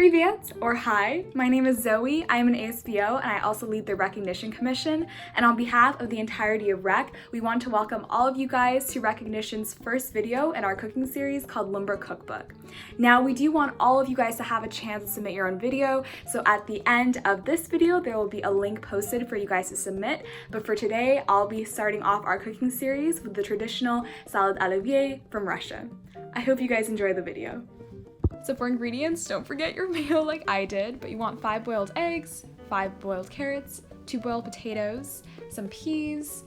Привет, or hi, my name is Zoe, I am an ASBO and I also lead the Recognition Commission, and on behalf of the entirety of Rec, we want to welcome all of you guys to Recognition's first video in our cooking series called Lynbrook Cookbook. Now we do want all of you guys to have a chance to submit your own video, so at the end of this video there will be a link posted for you guys to submit, but for today I'll be starting off our cooking series with the traditional salad olivier from Russia. I hope you guys enjoy the video. So for ingredients, don't forget your mayo like I did, but you want 5 boiled eggs, 5 boiled carrots, 2 boiled potatoes, some peas,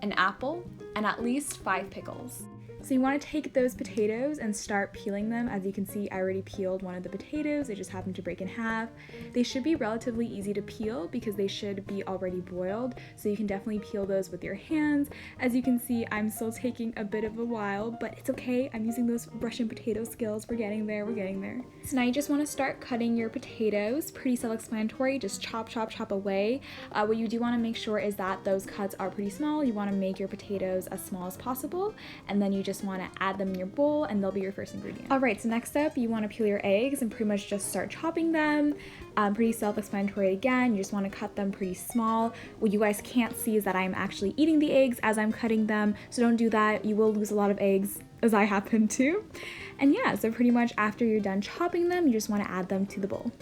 an apple, and at least 5 pickles. So you want to take those potatoes and start peeling them. As you can see, I already peeled one of the potatoes. I just happened to break in half. They should be relatively easy to peel because they should be already boiled. So you can definitely peel those with your hands. As you can see, I'm still taking a bit of a while, but it's okay. I'm using those Russian potato skills. We're getting there, we're getting there. So now you just want to start cutting your potatoes. Pretty self-explanatory, just chop, chop, chop away. What you do want to make sure is that those cuts are pretty small. You want to make your potatoes as small as possible, and then you just want to add them in your bowl and they'll be your first ingredient. Alright, so next up you want to peel your eggs and pretty much just start chopping them. Pretty self-explanatory again, you just want to cut them pretty small. What you guys can't see is that I'm actually eating the eggs as I'm cutting them, so don't do that. You will lose a lot of eggs, as I happen to. And yeah, so pretty much after you're done chopping them, you just want to add them to the bowl.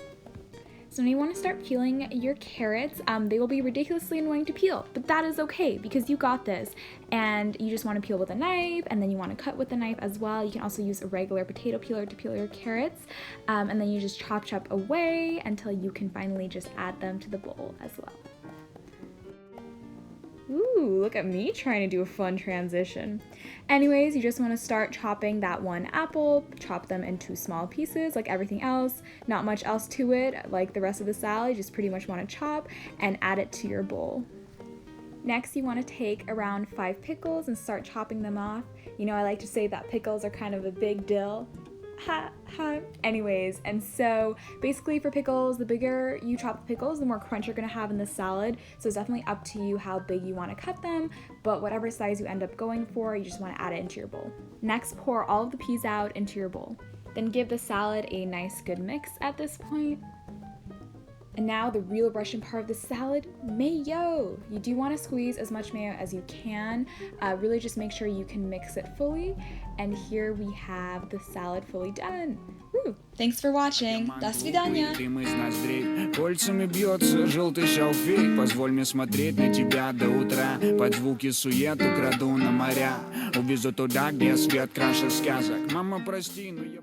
So now you want to start peeling your carrots. They will be ridiculously annoying to peel, but that is okay because you got this. And you just want to peel with a knife, and then you want to cut with a knife as well. You can also use a regular potato peeler to peel your carrots. And then you just chop away until you can finally just add them to the bowl as well. Ooh, look at me trying to do a fun transition. Anyways, you just want to start chopping that one apple, chop them into small pieces like everything else. Not much else to it, like the rest of the salad, you just pretty much want to chop and add it to your bowl. Next, you want to take around 5 pickles and start chopping them off. You know, I like to say that pickles are kind of a big deal. Ha ha. Anyways, and so basically for pickles, the bigger you chop the pickles, the more crunch you're gonna have in the salad. So it's definitely up to you how big you want to cut them, but whatever size you end up going for, you just want to add it into your bowl. Next, pour all of the peas out into your bowl. Then give the salad a nice good mix at this point. And now the real Russian part of the salad, mayo. You do want to squeeze as much mayo as you can. Really just make sure you can mix it fully. And here we have the salad fully done. Woo. Thanks for watching. До свидания. Кольцами бьется желтый шалфей. Позволь мне смотреть на тебя до утра. Под звуки сует украду на моря. Увезу туда, где свет краше сказок. Мама, прости, но я...